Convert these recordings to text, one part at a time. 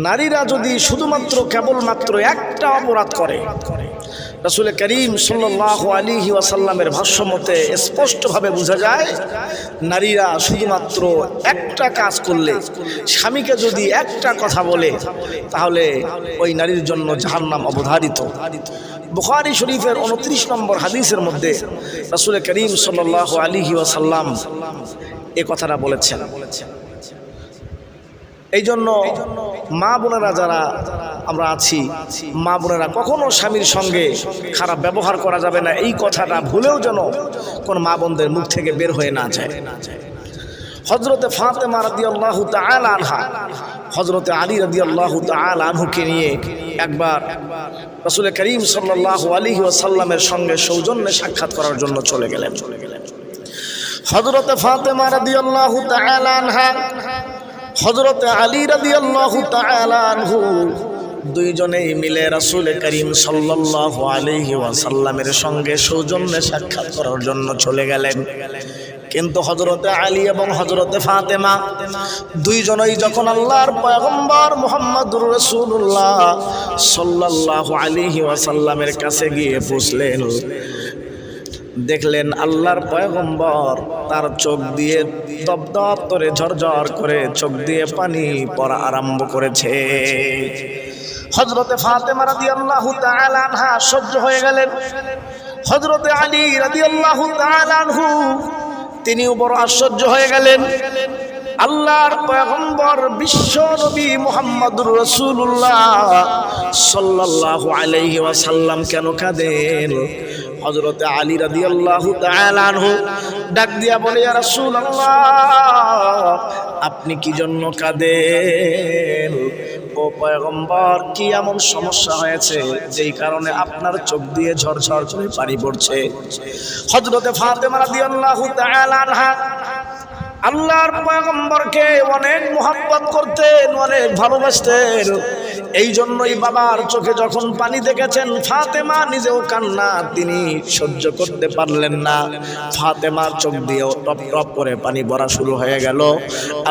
নারীরা যদি শুধুমাত্র কেবলমাত্র একটা অপরাধ করে, রাসূল করিম সাল্লাল্লাহু আলাইহি ওয়াসাল্লামের ভাষ্য মতে স্পষ্টভাবে বোঝা যায়, নারীরা শুধুমাত্র একটা কাজ করলে, স্বামীকে যদি একটা কথা বলে, তাহলে ওই নারীর জন্য জাহান্নাম অবধারিত। বুখারী শরীফের 29 নম্বর হাদিসের মধ্যে রাসূল করিম সাল্লাল্লাহু আলাইহি ওয়াসাল্লাম এই কথাটা বলেছেন। এই জন্য মা বোনেরা যারা আমরা আছি, মা বোনেরা কখনো স্বামীর সঙ্গে খারাপ ব্যবহার করা যাবে না, এই কথাটা ভুলেও যেন কোন মা বোনদের মুখ থেকে বের হয়ে না যায়। হযরতে ফাতেমা রাদিয়াল্লাহু তাআলা আনহা হযরতে আলী রাদিয়াল্লাহু তাআলা আনহুকে নিয়ে একবার রাসূল করিম সাল্লাল্লাহু আলাইহি ওয়াসাল্লামের সঙ্গে সৌজন্যে সাক্ষাৎ করার জন্য চলে গেলেন। হযরতে ফাতেমা রাদিয়াল্লাহু তাআলা আনহা হযরতে আলী রাদিয়াল্লাহু তাআলা আনহু দুইজনেই মিলে রাসূল করিম সাল্লাল্লাহু আলাইহি ওয়াসাল্লামের সঙ্গে সৌজন্যে সাক্ষাৎ করার জন্য চলে গেলেন। কিন্তু হযরতে আলী এবং হযরতে ফাতেমা দুইজনেই যখন আল্লাহর পয়গম্বর মুহাম্মদুর রাসূলুল্লাহ সাল্লাল্লাহু আলাইহি ওয়াসাল্লামের কাছে গিয়ে পৌঁছলেন, দেখলেন আল্লাহর পয়গম্বর তার চোখ দিয়ে দপদপ করে ঝরঝর করে চোখ দিয়ে পানি পড়া আরম্ভ করেছে। হযরতে ফাতেমা রাদিয়াল্লাহু তাআলা আনহা সহ্য হয়ে গেলেন। হযরতে আলী রাদিয়াল্লাহু তাআলা আনহু তিনিও বড় আশ্চর্য হয়ে গেলেন। আল্লাহর পয়গম্বর বিশ্ব নবী মুহাম্মদুর রাসূলুল্লাহ সাল্লাল্লাহু আলাইহি ওয়াসাল্লাম কেন কাঁদেন? হযরতে আলী রাদিয়াল্লাহু তাআলা আনহু ডাক দিয়া বলে, ইয়া রাসূলুল্লাহ, আপনি কি জন্য কাঁদেন? ও পয়গম্বর, কি এমন সমস্যা হয়েছে যেই কারণে আপনার চোখ দিয়ে ঝরঝর করে পানি পড়ছে? হযরতে ফাতেমা রাদিয়াল্লাহু তাআলা আনহা আল্লাহর পয়গম্বরকে অনেক মুহাব্বত করতেন, অনেক ভালোবাসতেন। এই জন্যই বাবার চোখে যখন পানি দেখেছেন, ফাতেমা নিজেও কান্না তিনি সহ্য করতে পারলেন না। ফাতেমার চোখ দিয়েও টপ টপ করে পানি পড়া শুরু হয়ে গেল।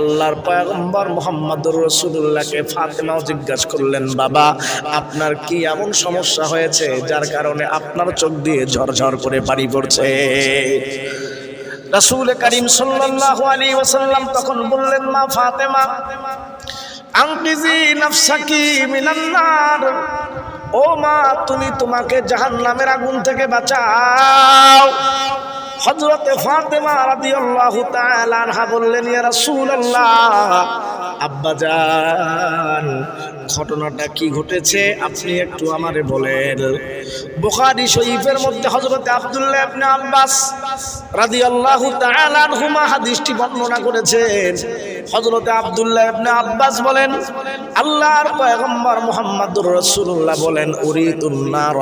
আল্লাহর পয়গম্বর মুহাম্মদুর রাসূলুল্লাহকে ফাতেমাও জিজ্ঞাসা করলেন, বাবা, আপনার কি এমন সমস্যা হয়েছে যার কারণে আপনার চোখ দিয়ে ঝরঝর করে পানি পড়ছে? রাসূল করিম সাল্লাল্লাহু আলাইহি ওয়াসাল্লাম তখন বললেন, মা ফাতেমা, আনকিজি নাফসাকি মিনান নার, ও মা, তুমি তোমাকে জাহান্নামের আগুন থেকে বাঁচাও। হযরতে ফাতেমা রাদিয়াল্লাহু তাআলা আনহা বললেন, ইয়া রাসূলুল্লাহ, আব্বাজান, ঘটনাটা কি ঘটেছে আপনি একটু আমারে বলেন। বুখারী শরীফের মধ্যে হযরতে আব্দুল্লাহ ইবনে আব্বাস রাদিয়াল্লাহু তাআলা আনহুমা হাদিসটি বর্ণনা করেছেন। হযরতে আব্দুল্লাহ ইবনে আব্বাস বলেন, আল্লাহর পয়গম্বর মুহাম্মদুর রাসূলুল্লাহ বলেন, উরিতুন নার,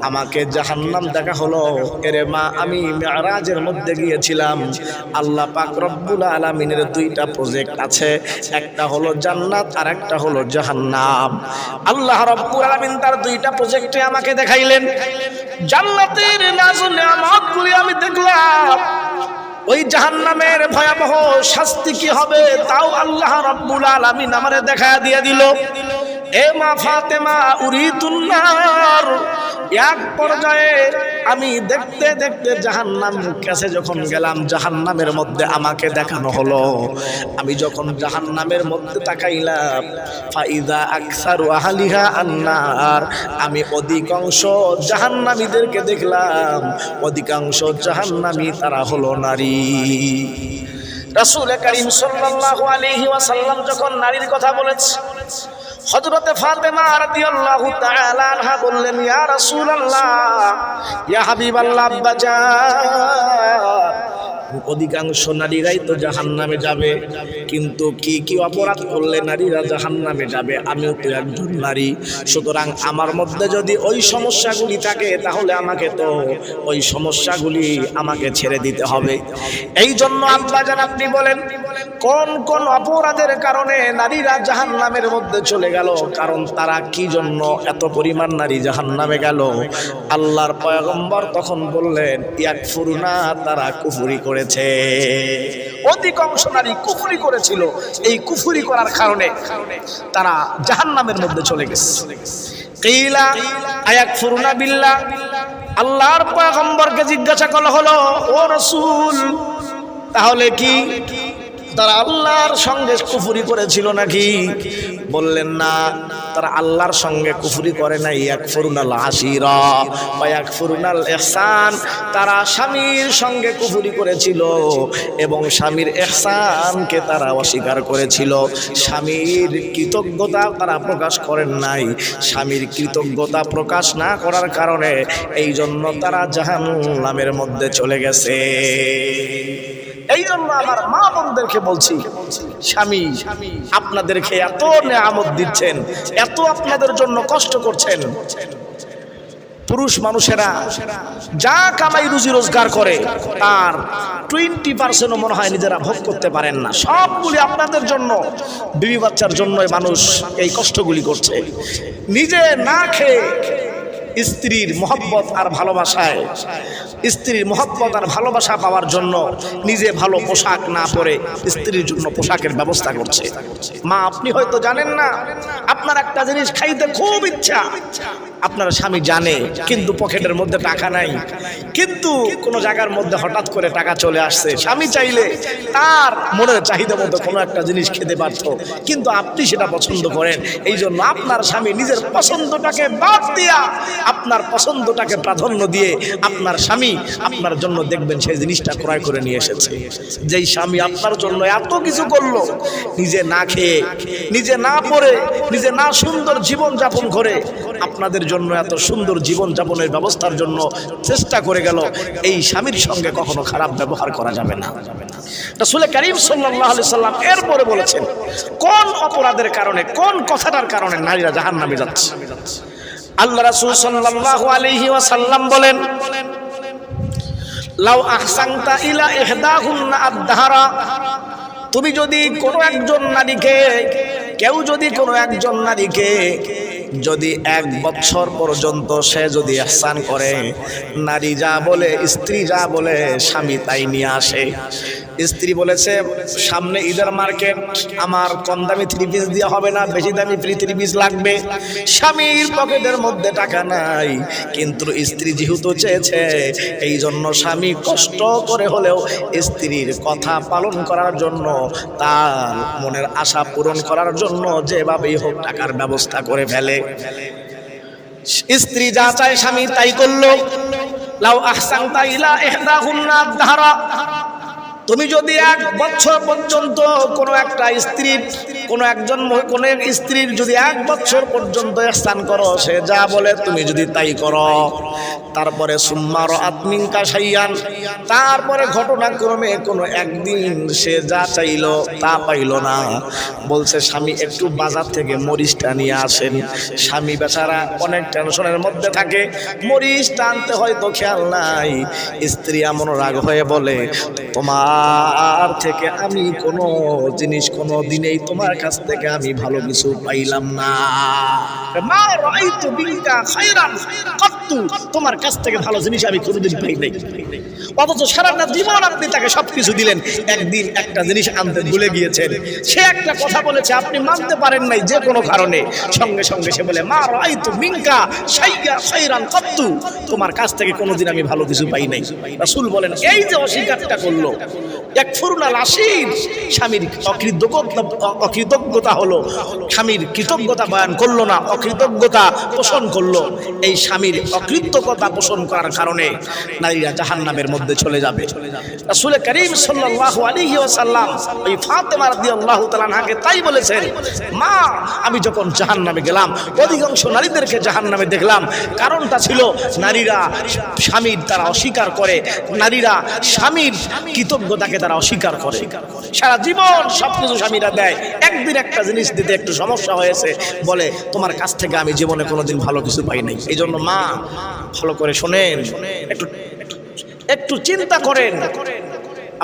আমাকে জাহান্নাম দেখা হলো। এরে মা, আমি মিরাজের মধ্যে গিয়েছিলাম। আল্লাহ পাক রব্বুল আলামিনের দুইটা প্রজেক্ট আছে, একটা হলো জান্নাত আর একটা হলো জাহান্নাম। আল্লাহ রব্বুল আলামিন তার দুইটা প্রজেক্টে আমাকে দেখাইলেন। জান্নাতের নাজ নেয়ামতগুলি আমি দেখলাম, ওই জাহান্নামের ভয়াবহ শাস্তি কি হবে তাও আল্লাহ রাব্বুল আলামিন আমারে দেখায়া দিয়ে দিল। এ মা ফাতেমা, উরিতুন নার, এক পর্যায়ে আমি দেখতে দেখতে জাহান্নামের কাছে যখন গেলাম, জাহান্নামের মধ্যে আমাকে দেখানো হলো। আমি যখন জাহান্নামের মধ্যে তাকাইলাম, ফাইদা আকসারু আহলিহা আন্নার, আমি অধিকাংশ জাহান্নামীদেরকে দেখলাম, অধিকাংশ জাহান্নামী তারা হলো নারী। রাসূল করিম সাল্লাল্লাহু আলাইহি ওয়াসাল্লাম যখন নারীর কথা বলেছে, হযরতে ফাতেমা রাদিয়াল্লাহু তাআলা আনহা বললেন, ইয়া রাসূলুল্লাহ, ইয়া হাবিবাল্লাহ, আব্বাজান, অধিকাংশ নারীরাই তো জাহান্নামে যাবে, কিন্তু কি কি অপরাধ করলে নারীরা জাহান্নামে যাবে? আমিও তো একজন নারী, সুতরাং আমার মধ্যে যদি ওই সমস্যাগুলি থাকে তাহলে আমাকে তো ওই সমস্যাগুলি আমাকে ছেড়ে দিতে হবে। এই জন্য আব্বাজান আপনি বলেন, কোন কোন অপরাধের কারণে নারীরা জাহান্নামের মধ্যে চলে গেল, কারণ তারা কি জন্য এত পরিমাণ নারী জাহান্নামে গেল। আল্লাহর পয়গম্বর তখন বললেন, ইয়াকফুরুনা, তারা কুফরি করেছে। অধিকাংশ নারী কুফরি করেছিল, এই কুফরি করার কারণে তারা জাহান্নামের মধ্যে চলে গেছে। কিলা আয়াকফুরুনা বিল্লাহ, আল্লাহর পয়গম্বরকে জিজ্ঞাসা করা হলো, ও রাসূল, তাহলে কি তারা আল্লাহর সঙ্গে কুফরি করেছিল নাকি? বললেন না, তারা আল্লাহর সঙ্গে কুফরি করে নাই। ইয়াকফুরুনাল আশিরা ওয়া ইয়াকফুরুনাল ইহসান, তারা স্বামীর সঙ্গে কুফরি করেছিল এবং স্বামীর ইহসানকে তারা অস্বীকার করেছিল। স্বামীর কৃতজ্ঞতা তারা প্রকাশ করেন নাই। স্বামীর কৃতজ্ঞতা প্রকাশ না করার কারণে এই জন্য তারা জাহান্নামের মধ্যে চলে গেছে। এই জন্য আমার মা বোনদেরকে বলছি, স্বামী আপনাদেরকে এত নেয়ামত দিচ্ছেন, এত আপনাদের জন্য কষ্ট করছেন। পুরুষ মানুষেরা যা কামাই রুজি রোজগার করে তার 20% মনে হয় নিজেরা ভোগ করতে পারেন না। সবগুলি আপনাদের জন্য, বিবি বাচ্চার জন্যই মানুষ এই কষ্টগুলি করছে। নিজে না খেয়ে স্ত্রীর মহব্বত আর ভালোবাসায়, স্ত্রীর মহব্বত আর ভালোবাসা পাওয়ার জন্য নিজে ভালো পোশাক না পরে স্ত্রীর জন্য পোশাকের ব্যবস্থা করছে। মা, আপনি হয়তো জানেন না, আপনার একটা জিনিস খাইতে খুব ইচ্ছা, আপনার স্বামী জানে, কিন্তু পকেটের মধ্যে টাকা নাই, কিন্তু কোনো জায়গার মধ্যে হঠাৎ করে টাকা চলে আসছে। স্বামী চাইলে তার মনের চাহিদা মতো কোনো একটা জিনিস খেতে পারত, কিন্তু আপনি সেটা পছন্দ করেন। এই জন্য আপনার স্বামী নিজের পছন্দটাকে বাদ দিয়া আপনার পছন্দটাকে প্রাধান্য দিয়ে আপনার স্বামী আপনার জন্য দেখবেন সেই জিনিসটা ক্রয় করে নিয়ে এসেছে। যেই স্বামী আপনার জন্য এত কিছু করলো, নিজে না খেয়ে, নিজে না পড়ে, নিজে না সুন্দর জীবন যাপন করে আপনাদের জন্য এত সুন্দর জীবন যাপনের ব্যবস্থার জন্য চেষ্টা করে গেল, এই স্বামীর সঙ্গে কখনো খারাপ ব্যবহার করা যাবে না। রাসূল কারীম সাল্লাল্লাহু আলাইহি সাল্লাম এরপরে বলেছেন, কোন অপরাধের কারণে, কোন কথাটার কারণে নারীরা জাহান্নামে যাচ্ছে। আল্লাহ রাসূল সাল্লাল্লাহু আলাইহি ওয়াসাল্লাম বলেন, লাউ আহসানতা ইলা ইহদাহুন্না আদ-দাহরা, তুমি যদি কোনো একজন নারীকে, কেউ যদি কোনো একজন নারীকে যদি 1 বছর পর্যন্ত সে যদি ইহসান করে, নারী যা বলে, স্ত্রী যা বলে, স্বামী তাই নিয়ে আসে। স্ত্রী বলেছে, সামনে ঈদের মার্কেট, আমার কম দামি 3 পিস দিয়ে হবে না, বেশি দামি 3 পিস লাগবে। স্বামীর পকেটের মধ্যে টাকা নাই, কিন্তু স্ত্রী যেহেতু চেয়েছে, এই জন্য স্বামী কষ্ট করে হলেও স্ত্রীর কথা পালন করার জন্য, তার মনের আশা পূরণ করার জন্য যেভাবেই হোক টাকার ব্যবস্থা করে ফেলে। স্ত্রী যা চায় স্বামী তাই করলো। লাউ আহসানতা ইলা ইহদাহুন্না আদ-দাহরা, তুমি যদি 1 বছর পর্যন্ত কোনো একটা স্ত্রীর, কোনো স্ত্রীর যদি 1 বছর পর্যন্ত ইহসান করো, সে যা বলে তুমি যদি তাই করো, তারপরে সুম্মা রাআত মিনকা শাইয়ান, তারপরে ঘটনাক্রমে কোনো একদিন সে যা চাইলো তা পাইলো না, বলছে স্বামী একটু বাজার থেকে মরিচটা নিয়ে আসেন। স্বামী বেচারা অনেক টেনশনের মধ্যে থাকে, মরিচটা আনতে হয়তো খেয়াল নাই। স্ত্রী এমন রাগ হয়ে বলে, তোমার থেকে আমি কোনো জিনিস কোনো দিনেই তোমার কাছ থেকে আমি ভালো কিছু পাইলাম না। মা রাআইতু বিকা খায়রান কাত্তু, তোমার কাছ থেকে ভালো জিনিস আমি কোনোদিন পাই নাই। অথচ সারাটা জীবন আপনি তাকে সবকিছু দিলেন, একদিন একটা জিনিস আনতে ভুলে গিয়েছেন। সে একটা কথা বলেছে, আপনি মানতে পারেন নাই যে কোনো কারণে, সঙ্গে সঙ্গে সে বলে, মা রাআইতু মিনকা খায়রান কাত্তু, তোমার কাছ থেকে কোনোদিন আমি ভালো কিছু পাই নাই। রাসূল বলেন, এই যে অস্বীকারটা করলো, ইয়াকফুরুনাল আশীর, স্বামীর অকৃতজ্ঞতা হলো, স্বামীর কৃতজ্ঞতা বয়ান করলো না, অকৃতজ্ঞতা পোষণ করলো। এই স্বামীর অকৃতজ্ঞতা পোষণ করার কারণে নারীরা জাহান্নামের মধ্যে চলে যাবে। রাসূল কারীম সাল্লাল্লাহু আলাইহি ওয়াসাল্লাম ওই ফাতেমা রাদিয়াল্লাহু তাআলা আনহাকে তাই বলেছেন, মা, আমি যখন জাহান্নামে গেলাম, অধিকাংশ নারীদেরকে জাহান্নামে দেখলাম, কারণটা ছিল নারীরা স্বামীর তারা অস্বীকার করে, নারীরা স্বামীর কৃতজ্ঞতাকে তারা অস্বীকার করে। সারা জীবন সবকিছু স্বামীরা দেয়, একদিন একটা জিনিস দিতে একটু সমস্যা হয়েছে, বলে তোমার কাছ থেকে আমি জীবনে কোনোদিন ভালো কিছু পাই নাই। এই জন্য মা, ভালো করে শোনেন, একটু চিন্তা করেন,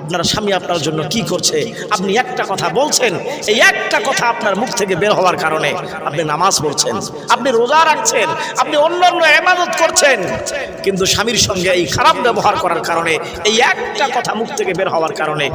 আপনার স্বামী আপনার জন্য কি করছে, আপনি একটা কথা বলছেন, এই একটা কথা আপনার মুখ থেকে বের হওয়ার কারণে আপনি নামাজ পড়ছেন, আপনি রোজা রাখছেন, আপনি অন্যান্য ইবাদত করছেন, কিন্তু স্বামীর সঙ্গে এই খারাপ ব্যবহার করার কারণে, এই একটা কথা মুখ থেকে বের হওয়ার কারণে